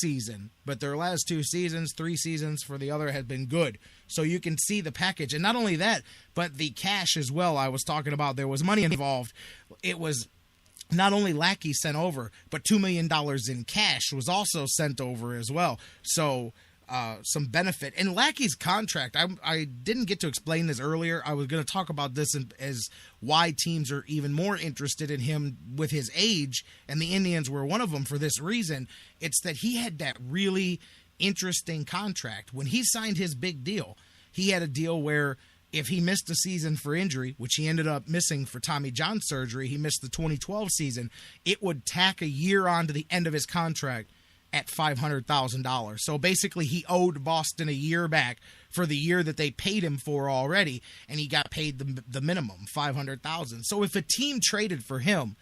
season, but their last 2 seasons, 3 seasons for the other have been good. So you can see the package. And not only that, but the cash as well. I was talking about there was money involved. It was not only Lackey sent over, but $2 million in cash was also sent over as well. So some benefit. And Lackey's contract, I didn't get to explain this earlier. I was going to talk about this as why teams are even more interested in him with his age, and the Indians were one of them for this reason. It's that he had that really interesting contract. When he signed his big deal, he had a deal where if he missed a season for injury, which he ended up missing for Tommy John surgery, he missed the 2012 season, it would tack a year on to the end of his contract at $500,000. So basically he owed Boston a year back for the year that they paid him for already, and he got paid the minimum, $500,000. So if a team traded for him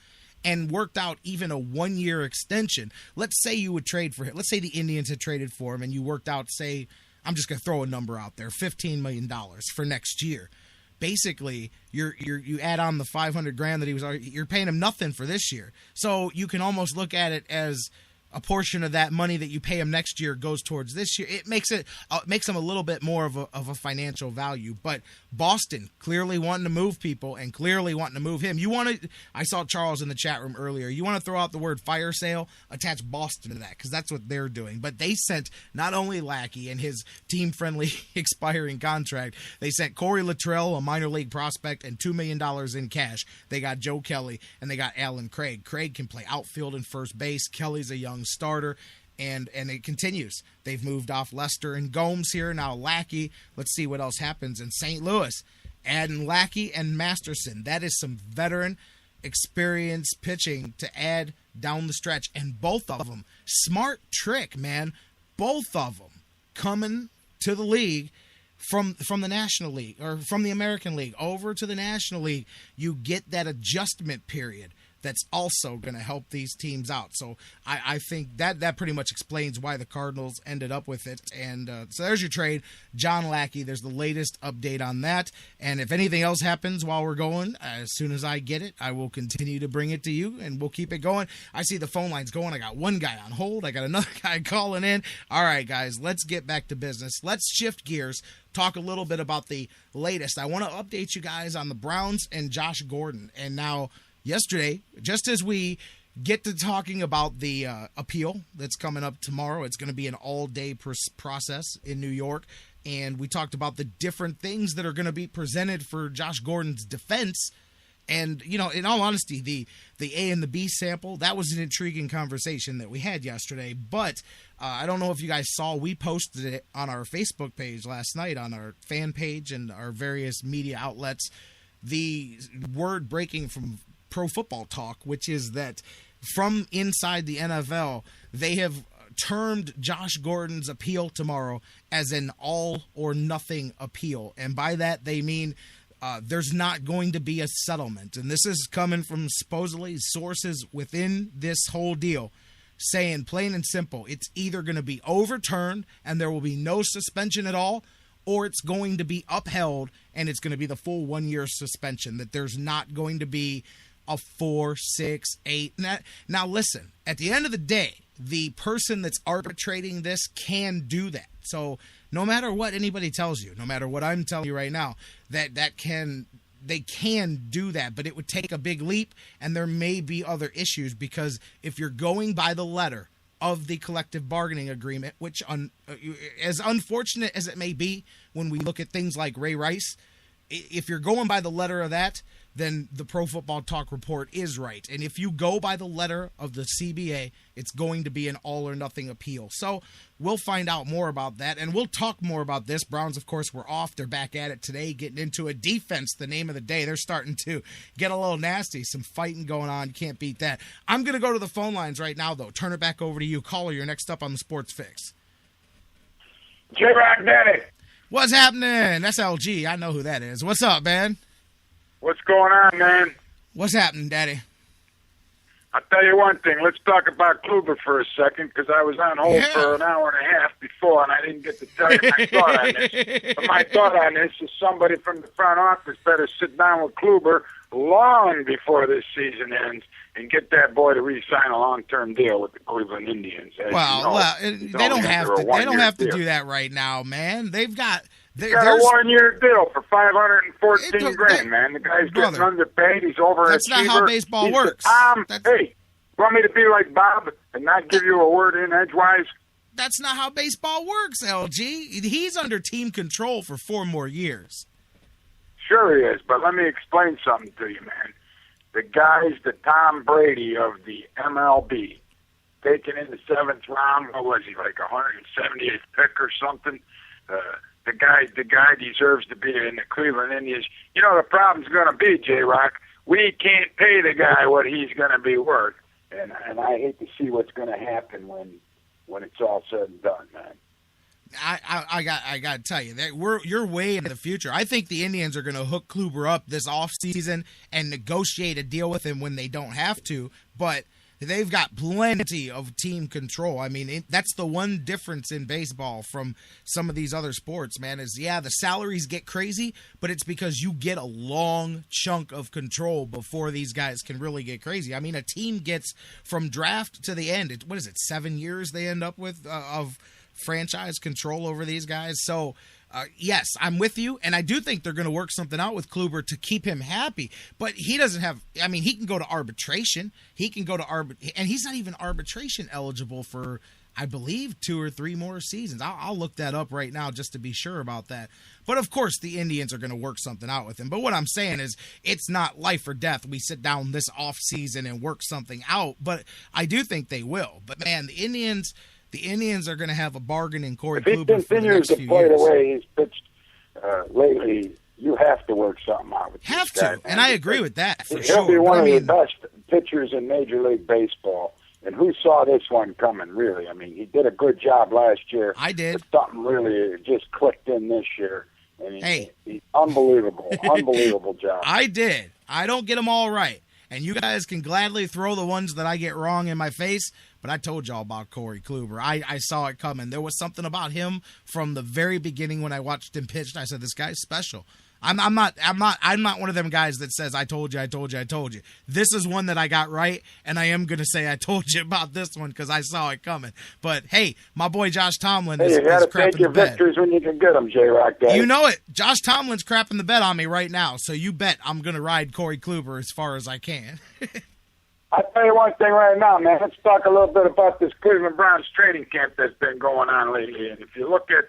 and worked out even a 1-year extension, let's say you would trade for him. Let's say the Indians had traded for him and you worked out, say, I'm just going to throw a number out there, $15 million for next year. Basically, you add on the $500,000 that you're paying him nothing for this year. So you can almost look at it as a portion of that money that you pay him next year goes towards this year. It makes him a little bit more of a financial value. But Boston clearly wanting to move people and clearly wanting to move him. I saw Charles in the chat room earlier. You want to throw out the word fire sale? Attach Boston to that because that's what they're doing. But they sent not only Lackey and his team-friendly expiring contract, they sent Corey Luttrell, a minor league prospect, and $2 million in cash. They got Joe Kelly and they got Alan Craig. Craig can play outfield and first base. Kelly's a young starter, and it continues. They've moved off Lester and Gomes here. Now Lackey. Let's see what else happens in St. Louis. Adding Lackey and Masterson. That is some veteran experience pitching to add down the stretch. And both of them, smart trick, man. Both of them coming to the league from the National League or from the American League over to the National League. You get that adjustment period. That's also going to help these teams out. So I think that pretty much explains why the Cardinals ended up with it. And so there's your trade. Jon Lackey, there's the latest update on that. And if anything else happens while we're going, as soon as I get it, I will continue to bring it to you, and we'll keep it going. I see the phone lines going. I got one guy on hold. I got another guy calling in. All right, guys, let's get back to business. Let's shift gears, talk a little bit about the latest. I want to update you guys on the Browns and Josh Gordon. And now, yesterday, just as we get to talking about the appeal that's coming up tomorrow, it's going to be an all-day process in New York, and we talked about the different things that are going to be presented for Josh Gordon's defense. And, you know, in all honesty, the A and the B sample, that was an intriguing conversation that we had yesterday. But I don't know if you guys saw, we posted it on our Facebook page last night, on our fan page and our various media outlets, the word breaking from Pro Football Talk, which is that from inside the NFL, they have termed Josh Gordon's appeal tomorrow as an all or nothing appeal. And by that, they mean there's not going to be a settlement. And this is coming from supposedly sources within this whole deal, saying plain and simple, it's either going to be overturned and there will be no suspension at all, or it's going to be upheld and it's going to be the full 1-year suspension, that there's not going to be a 4, 6, 8. Now listen, at the end of the day, the person that's arbitrating this can do that. So no matter what anybody tells you, no matter what I'm telling you right now, they can do that, but it would take a big leap, and there may be other issues, because if you're going by the letter of the collective bargaining agreement, which as unfortunate as it may be when we look at things like Ray Rice, if you're going by the letter of that, then the Pro Football Talk report is right. And if you go by the letter of the CBA, it's going to be an all or nothing appeal. So we'll find out more about that, and we'll talk more about this. Browns, of course, were off. They're back at it today, getting into a defense, the name of the day. They're starting to get a little nasty. Some fighting going on. You can't beat that. I'm going to go to the phone lines right now, though. Turn it back over to you. Caller, you're next up on the Sports Fix. J-Rock Daddy. What's happening? That's LG. I know who that is. What's up, man? What's going on, man? What's happening, Daddy? I'll tell you one thing. Let's talk about Kluber for a second, because I was on hold for an hour and a half before, and I didn't get to tell you my thought on this. But my thought on this is somebody from the front office better sit down with Kluber, long before this season ends and get that boy to re-sign a long-term deal with the Cleveland Indians. They don't have to. They don't have to do that right now, man. They've got. Got a 1-year deal for $514,000, man. The guy's getting underpaid. He's overachiever. That's not how baseball works. Hey, want me to be like Bob and not give you a word in edgewise? That's not how baseball works, LG. He's under team control for 4 more years. Sure he is, but let me explain something to you, man. The guy's the Tom Brady of the MLB. Taken in the 7th round, what was he, like 178th pick or something? The guy deserves to be in the Cleveland Indians. You know, the problem's going to be, J-Rock, we can't pay the guy what he's going to be worth. And I hate to see what's going to happen when it's all said and done, man. I got to tell you that you're way into the future. I think the Indians are going to hook Kluber up this offseason and negotiate a deal with him when they don't have to, but they've got plenty of team control. I mean, that's the one difference in baseball from some of these other sports, man, is, the salaries get crazy, but it's because you get a long chunk of control before these guys can really get crazy. I mean, a team gets from draft to the end, 7 years they end up with of franchise control over these guys. So, yes, I'm with you, and I do think they're going to work something out with Kluber to keep him happy. But he doesn't have. I mean, he can go to arbitration. He can go to and he's not even arbitration eligible for, I believe, 2 or 3 more seasons. I'll look that up right now just to be sure about that. But of course, the Indians are going to work something out with him. But what I'm saying is, it's not life or death. We sit down this off season and work something out. But I do think they will. But man, the Indians are going to have a bargain in Corey Kluber for the next few years. If he continues to play the way he's pitched lately, you have to work something out with this guy. And I agree with that, for sure. He'll be one of the best pitchers in Major League Baseball. And who saw this one coming, really? I mean, he did a good job last year. I did. But something really just clicked in this year. And he's unbelievable, unbelievable job. I did. I don't get them all right. And you guys can gladly throw the ones that I get wrong in my face, but I told y'all about Corey Kluber. I saw it coming. There was something about him from the very beginning when I watched him pitch. I said, this guy's special. I'm not one of them guys that says, I told you. This is one that I got right, and I am going to say I told you about this one because I saw it coming. But, hey, my boy Josh Tomlin is crapping the bed. You got to take your victories when you can get them, J-Rock. You know it. Josh Tomlin's crapping the bed on me right now, so you bet I'm going to ride Corey Kluber as far as I can. I'll tell you one thing right now, man. Let's talk a little bit about this Cleveland Browns training camp that's been going on lately. And if you look at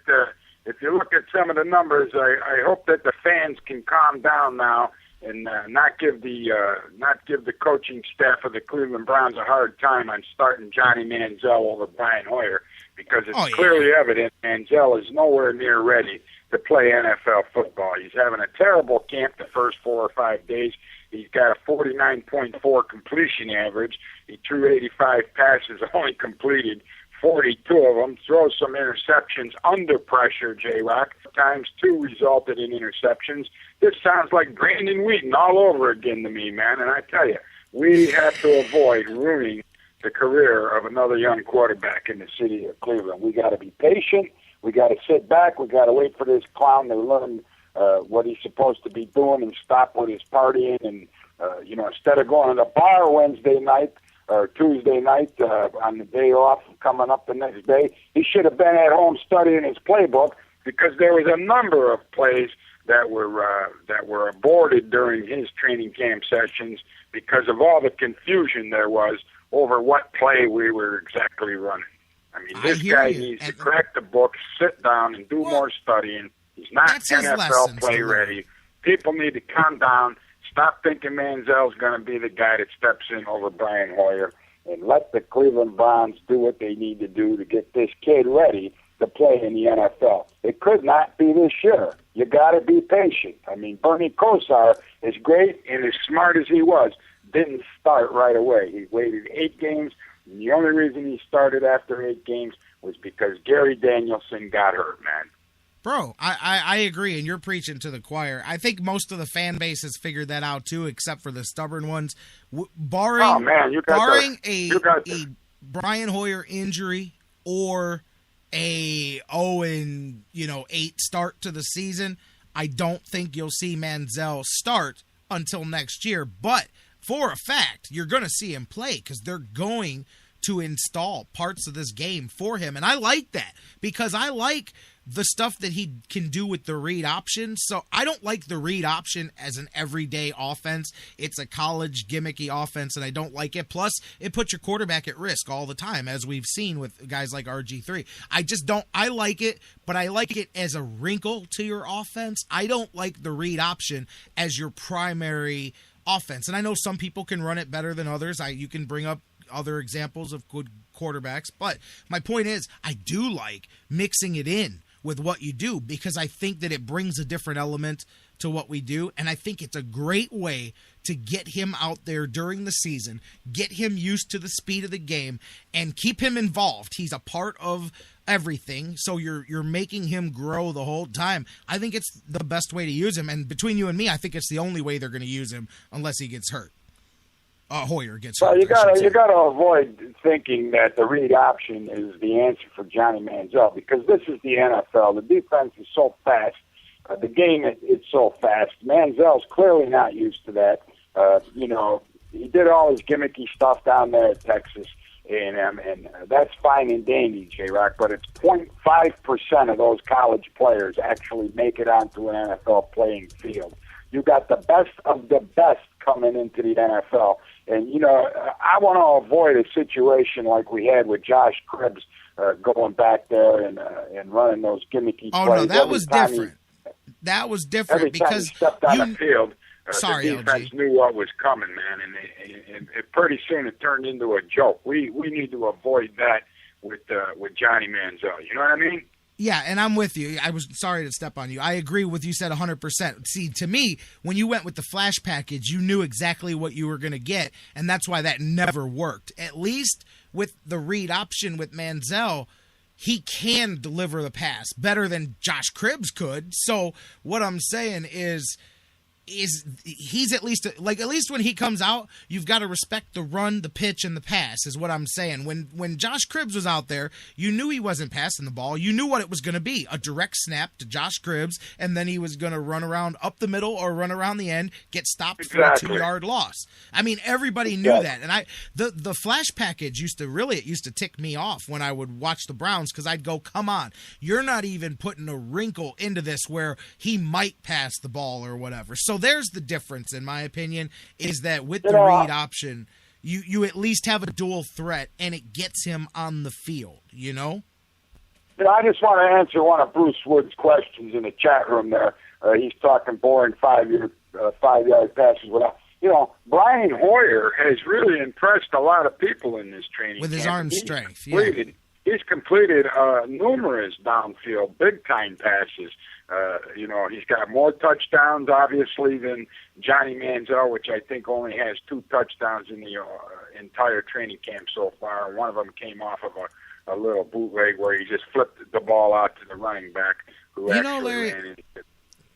some of the numbers, I hope that the fans can calm down now and not give the coaching staff of the Cleveland Browns a hard time on starting Johnny Manziel over Brian Hoyer, because it's clearly evident Manziel is nowhere near ready to play NFL football. He's having a terrible camp the first 4 or 5 days. He's got a 49.4 completion average. He threw 85 passes, only completed 42 of them, throws some interceptions under pressure, J-Rock. Times 2 resulted in interceptions. This sounds like Brandon Wheaton all over again to me, man. And I tell you, we have to avoid ruining the career of another young quarterback in the city of Cleveland. We got to be patient. We got to sit back. We got to wait for this clown to learn what he's supposed to be doing and stop with his partying. And, instead of going to the bar Wednesday night or Tuesday night on the day off and coming up the next day, he should have been at home studying his playbook, because there was a number of plays that were aborted during his training camp sessions because of all the confusion there was over what play we were exactly running. I mean, this guy needs to crack the book, sit down, and do more studying. He's not NFL play ready. People need to calm down. Stop thinking Manziel's going to be the guy that steps in over Brian Hoyer, and let the Cleveland Browns do what they need to do to get this kid ready to play in the NFL. It could not be this year. You got to be patient. I mean, Bernie Kosar, as great and as smart as he was, didn't start right away. He waited 8 games, and the only reason he started after 8 games was because Gary Danielson got hurt, man. Bro, I agree, and you're preaching to the choir. I think most of the fan base has figured that out too, except for the stubborn ones. Barring a Brian Hoyer injury or a 0-8 start to the season, I don't think you'll see Manziel start until next year. But for a fact, you're going to see him play because they're going to install parts of this game for him. And I like that because I like the stuff that he can do with the read option. So I don't like the read option as an everyday offense. It's a college gimmicky offense, and I don't like it. Plus, it puts your quarterback at risk all the time, as we've seen with guys like RG3. I just don't – I like it, but I like it as a wrinkle to your offense. I don't like the read option as your primary offense. And I know some people can run it better than others. You can bring up other examples of good quarterbacks, but my point is I do like mixing it in with what you do because I think that it brings a different element to what we do, and I think it's a great way to get him out there during the season, get him used to the speed of the game, and keep him involved. He's a part of everything, so you're making him grow the whole time. I think it's the best way to use him, and between you and me, I think it's the only way they're going to use him unless he gets hurt. Hoyer gets hurt. Well, you got to avoid thinking that the read option is the answer for Johnny Manziel because this is the NFL. The defense is so fast. The game is so fast. Manziel's clearly not used to that. He did all his gimmicky stuff down there at Texas A&M, and that's fine and dandy, J-Rock, but it's 0.5% of those college players actually make it onto an NFL playing field. You got the best of the best coming into the NFL. And, I want to avoid a situation like we had with Josh Cribbs going back there and running those gimmicky plays. Oh, no, that was different. That was different every because time he stepped on the field, sorry, the defense LG. knew what was coming, man, and pretty soon it turned into a joke. We need to avoid that with Johnny Manziel. You know what I mean? Yeah, and I'm with you. I was sorry to step on you. I agree with you said 100%. See, to me, when you went with the flash package, you knew exactly what you were going to get, and that's why that never worked. At least with the read option with Manziel, he can deliver the pass better than Josh Cribbs could. So what I'm saying is he's at least when he comes out, you've got to respect the run, the pitch, and the pass is what I'm saying. When Josh Cribbs was out there, you knew he wasn't passing the ball. You knew what it was going to be, a direct snap to Josh Cribbs, and then he was going to run around up the middle or run around the end, get stopped for a 2-yard loss. I mean, everybody knew that. And the flash package used to tick me off when I would watch the Browns because I'd go, come on, you're not even putting a wrinkle into this where he might pass the ball or whatever. So there's the difference, in my opinion, is that with the read option, you at least have a dual threat, and it gets him on the field, I just want to answer one of Bruce Wood's questions in the chat room there. He's talking boring 5-yard passes. Brian Hoyer has really impressed a lot of people in this training with his camp. arm strength. He's completed numerous downfield, big-time passes. He's got more touchdowns, obviously, than Johnny Manziel, which I think only has 2 touchdowns in the entire training camp so far. One of them came off of a little bootleg where he just flipped the ball out to the running back who Larry, ran into it.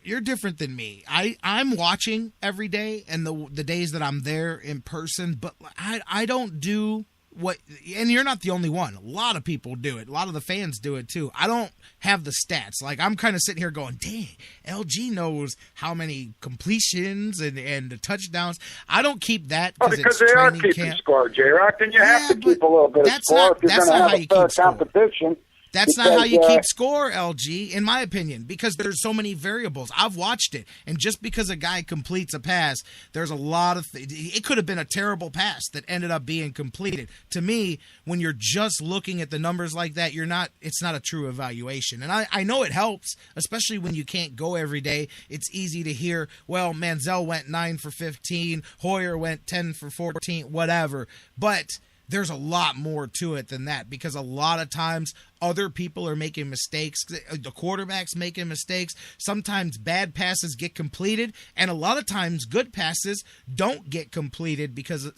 You're different than me. I'm watching every day and the days that I'm there in person, but I don't do what, and you're not the only one. A lot of people do it. A lot of the fans do it too. I don't have the stats. Like, I'm kind of sitting here going, dang, LG knows how many completions and the touchdowns. I don't keep that because they are keeping score, J-Rock, and you have to keep a little bit of score if you're going to have a fair competition. That's not how you keep score, LG, in my opinion, because there's so many variables. I've watched it, and just because a guy completes a pass, there's a lot of it could have been a terrible pass that ended up being completed. To me, when you're just looking at the numbers like that, it's not a true evaluation. And I know it helps, especially when you can't go every day. It's easy to hear, well, Manziel went 9 for 15, Hoyer went 10 for 14, whatever. But there's a lot more to it than that because a lot of times other people are making mistakes. The quarterback's making mistakes. Sometimes bad passes get completed, and a lot of times good passes don't get completed because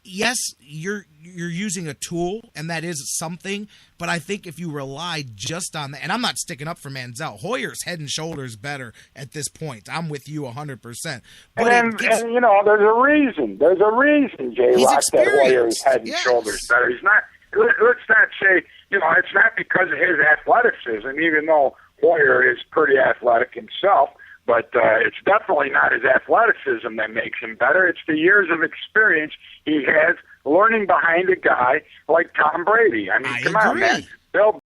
yes, you're using a tool, and that is something, but I think if you rely just on that, and I'm not sticking up for Manziel. Hoyer's head and shoulders better at this point. I'm with you 100%. But there's a reason. There's a reason, J-Rock, that Hoyer's head and shoulders better. He's not. Let's not say, it's not because of his athleticism, even though Hoyer is pretty athletic himself. But it's definitely not his athleticism that makes him better. It's the years of experience he has learning behind a guy like Tom Brady. I mean, come on, man. Bill